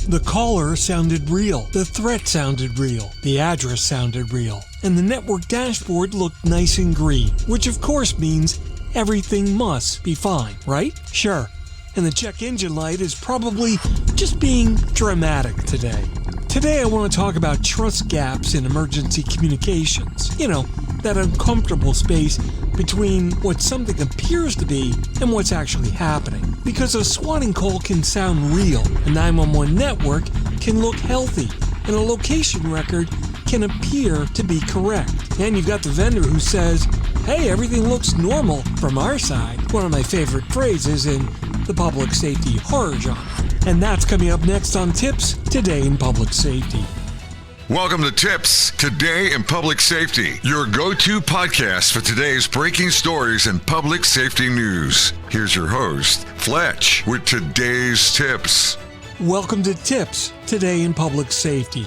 The caller sounded real, the threat sounded real, the address sounded real, and the network dashboard looked nice and green, which of course means everything must be fine, right? Sure. And the check engine light is probably just being dramatic today. Today I want to talk about trust gaps in emergency communications. You know, that uncomfortable space between what something appears to be and what's actually happening. Because a swatting call can sound real, a 911 network can look healthy, and a location record can appear to be correct. And you've got the vendor who says, hey, everything looks normal from our side. One of my favorite phrases in the public safety horror genre. And that's coming up next on TiPS Today in Public Safety. Welcome to TiPS Today in Public Safety, your go-to podcast for today's breaking stories and public safety news. Here's your host, Fletch, with today's tips. Welcome to TiPS Today in Public Safety.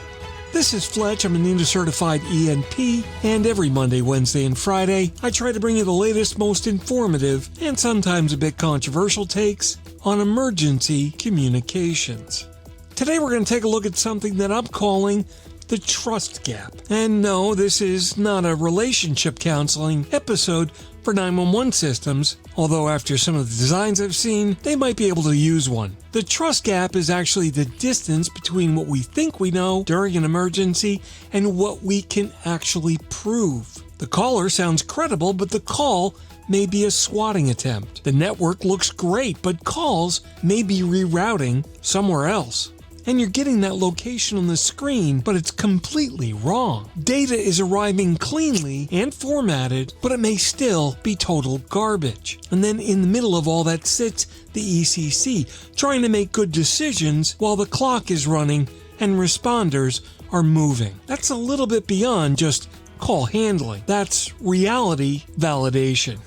This is Fletch. I'm an NINDA-certified ENP, and every Monday, Wednesday, and Friday, I try to bring you the latest, most informative, and sometimes a bit controversial takes on emergency communications. Today we're going to take a look at something that I'm calling the trust gap. And no, this is not a relationship counseling episode for 911 systems, although after some of the designs I've seen, they might be able to use one. The trust gap is actually the distance between what we think we know during an emergency and what we can actually prove. The caller sounds credible, but the call may be a swatting attempt. The network looks great, but calls may be rerouting somewhere else. And you're getting that location on the screen, but it's completely wrong. Data is arriving cleanly and formatted, but it may still be total garbage. And then in the middle of all that sits the ECC, trying to make good decisions while the clock is running and responders are moving. That's a little bit beyond just call handling. That's reality validation.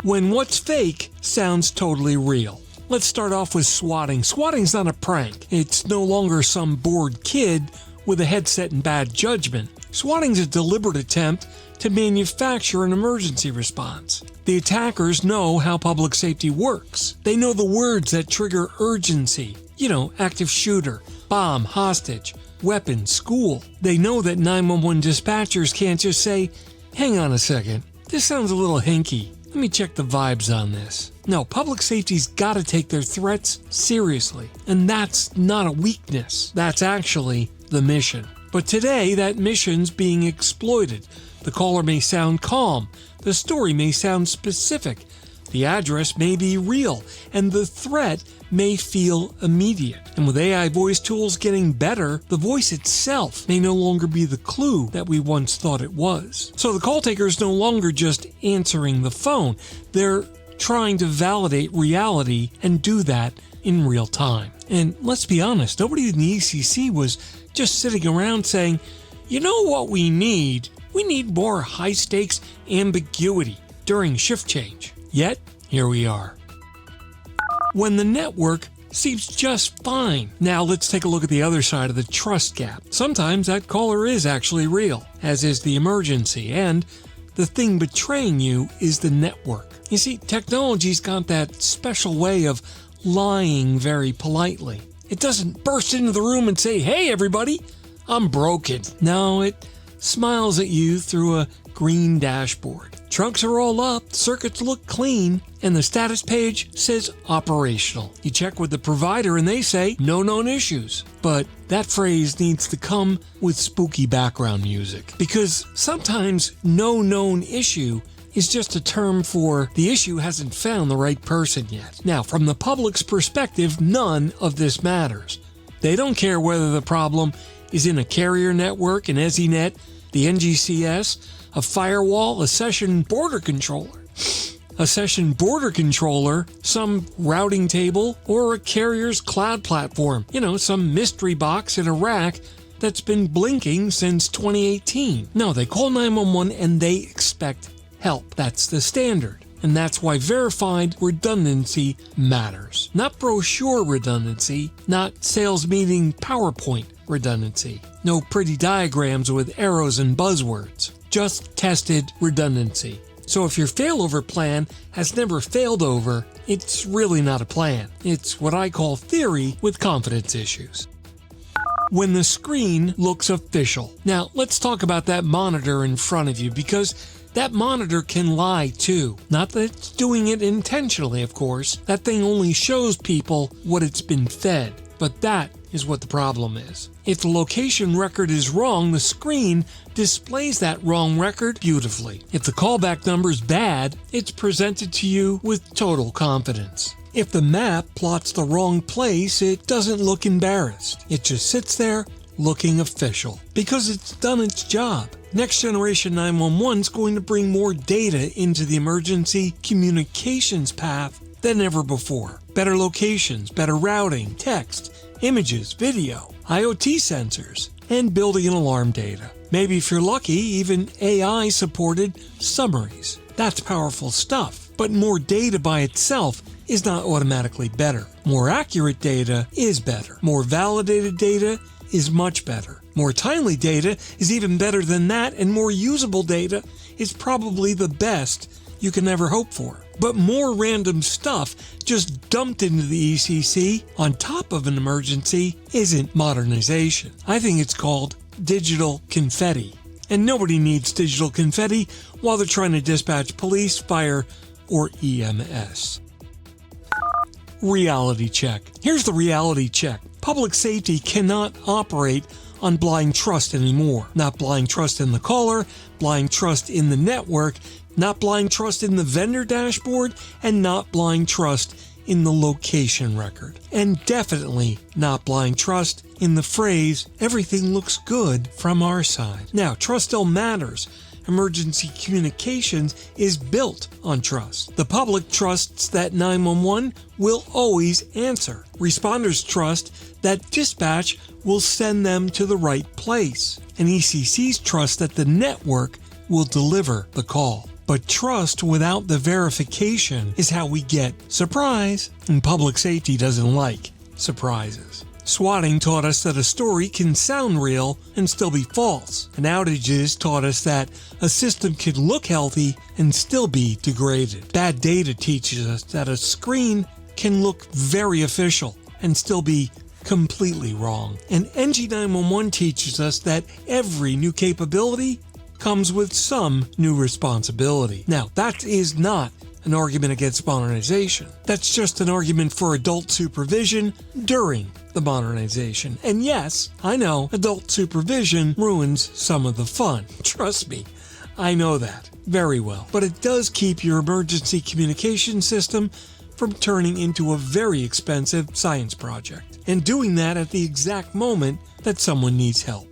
When what's fake sounds totally real. Let's start off with swatting. Swatting's not a prank. It's no longer some bored kid with a headset and bad judgment. Swatting's a deliberate attempt to manufacture an emergency response. The attackers know how public safety works. They know the words that trigger urgency. You know, active shooter, bomb, hostage, weapon, school. They know that 911 dispatchers can't just say, hang on a second, this sounds a little hinky. Let me check the vibes on this. No, public safety's got to take their threats seriously. And that's not a weakness. That's actually the mission. But today, that mission's being exploited. The caller may sound calm. The story may sound specific. The address may be real. And the threat may feel immediate. And with AI voice tools getting better, the voice itself may no longer be the clue that we once thought it was. So the call taker is no longer just answering the phone. They're trying to validate reality and do that in real time. And let's be honest, nobody in the ECC was just sitting around saying, you know what we need? We need more high-stakes ambiguity during shift change. Yet, here we are. When the network seems just fine. Now let's take a look at the other side of the trust gap. Sometimes that caller is actually real, as is the emergency, and the thing betraying you is the network. You see, technology's got that special way of lying very politely. It doesn't burst into the room and say, hey everybody, I'm broken. No, it smiles at you through a green dashboard. Trunks are all up, circuits look clean, and the status page says operational. You check with the provider and they say no known issues. But that phrase needs to come with spooky background music, because sometimes no known issue is just a term for the issue hasn't found the right person yet. Now, from the public's perspective, none of this matters. They don't care whether the problem is in a carrier network, an EZNet, the NGCS, a firewall, a session border controller. A session border controller, some routing table, or a carrier's cloud platform. You know, some mystery box in a rack that's been blinking since 2018. No, they call 911 and they expect help. That's the standard. And that's why verified redundancy matters. Not brochure redundancy, not sales meeting PowerPoint redundancy. No pretty diagrams with arrows and buzzwords. Just tested redundancy. So if your failover plan has never failed over, It's really not a plan. It's what I call theory with confidence issues. When the screen looks official. Now, let's talk about that monitor in front of you, because that monitor can lie too. Not that it's doing it intentionally, of course. That thing only shows people what it's been fed. But that is what the problem is. If the location record is wrong, the screen displays that wrong record beautifully. If the callback number is bad, it's presented to you with total confidence. If the map plots the wrong place, it doesn't look embarrassed. It just sits there looking official because it's done its job. Next Generation 911 is going to bring more data into the emergency communications path than ever before. Better locations, better routing, text, images, video, IoT sensors, and building and alarm data. Maybe if you're lucky, even AI-supported summaries. That's powerful stuff. But more data by itself is not automatically better. More accurate data is better. More validated data is much better. More timely data is even better than that, and more usable data is probably the best you can ever hope for. But more random stuff just dumped into the ECC on top of an emergency isn't modernization. I think it's called digital confetti. And nobody needs digital confetti while they're trying to dispatch police, fire, or EMS. Reality check. Here's the reality check. Public safety cannot operate on blind trust anymore. Not blind trust in the caller, blind trust in the network, not blind trust in the vendor dashboard, and not blind trust in the location record. And definitely not blind trust in the phrase, everything looks good from our side. Now, trust still matters. Emergency communications is built on trust. The public trusts that 911 will always answer. Responders trust that dispatch will send them to the right place. And ECCs trust that the network will deliver the call. But trust without the verification is how we get surprise. And public safety doesn't like surprises. Swatting taught us that a story can sound real and still be false. And outages taught us that a system can look healthy and still be degraded. Bad data teaches us that a screen can look very official and still be completely wrong. And NG911 teaches us that every new capability comes with some new responsibility. Now, that is not an argument against modernization. That's just an argument for adult supervision during the modernization. And yes, I know, adult supervision ruins some of the fun. Trust me, I know that very well. But it does keep your emergency communication system from turning into a very expensive science project, and doing that at the exact moment that someone needs help.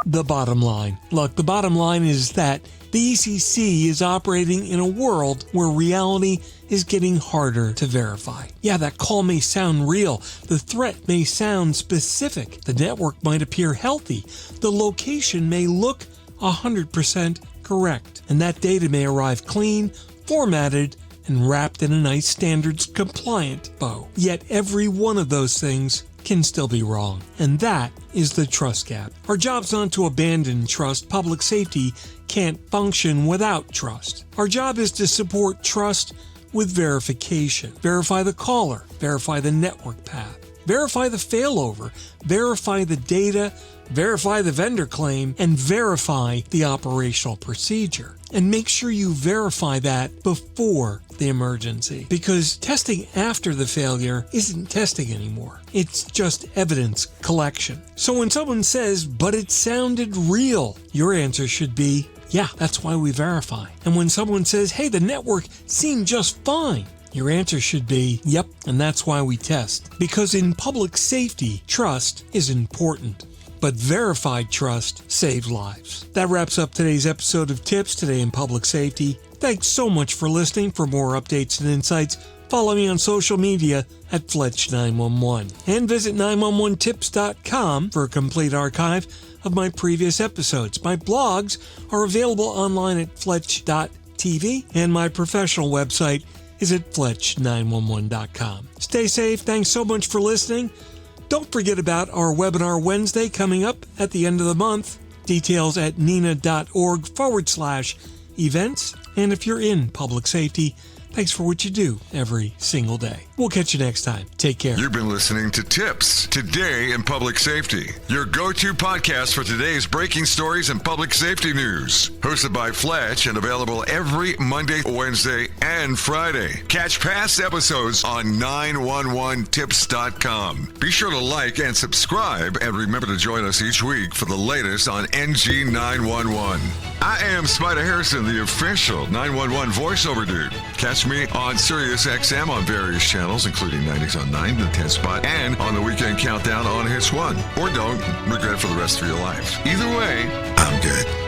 The bottom line. Look, the bottom line is that the ECC is operating in a world where reality is getting harder to verify. Yeah, that call may sound real. The threat may sound specific. The network might appear healthy. The location may look 100% correct. And that data may arrive clean, formatted, and wrapped in a nice standards compliant bow. Yet every one of those things can still be wrong. And that is the trust gap. Our job's not to abandon trust. Public safety can't function without trust. Our job is to support trust with verification. Verify the caller, verify the network path, verify the failover, verify the data, verify the vendor claim, and verify the operational procedure. And make sure you verify that before the emergency, because testing after the failure isn't testing anymore. It's just evidence collection. So when someone says, but it sounded real, your answer should be, yeah, that's why we verify. And when someone says, hey, the network seemed just fine, your answer should be, yep, and that's why we test. Because in public safety, trust is important. But verified trust saves lives. That wraps up today's episode of TiPS Today in Public Safety. Thanks so much for listening. For more updates and insights, follow me on social media at Fletch911. And visit 911tips.com for a complete archive of my previous episodes. My blogs are available online at Fletch.tv, and my professional website is at Fletch911.com. Stay safe. Thanks so much for listening. Don't forget about our webinar Wednesday coming up at the end of the month. Details at nina.org/events. And if you're in public safety, Thanks for what you do every single day. We'll catch you next time. Take care. You've been listening to TiPS, Today in Public Safety, your go-to podcast for today's breaking stories and public safety news. Hosted by Fletch and available every Monday, Wednesday, and Friday. Catch past episodes on 911tips.com. Be sure to like and subscribe, and remember to join us each week for the latest on NG 911. I am Spider Harrison, the official 911 voiceover dude. Catch me on Sirius XM on various channels, including 90s on 9, the 10 spot, and on the Weekend Countdown on Hits 1. Or don't regret it for the rest of your life. Either way, I'm good.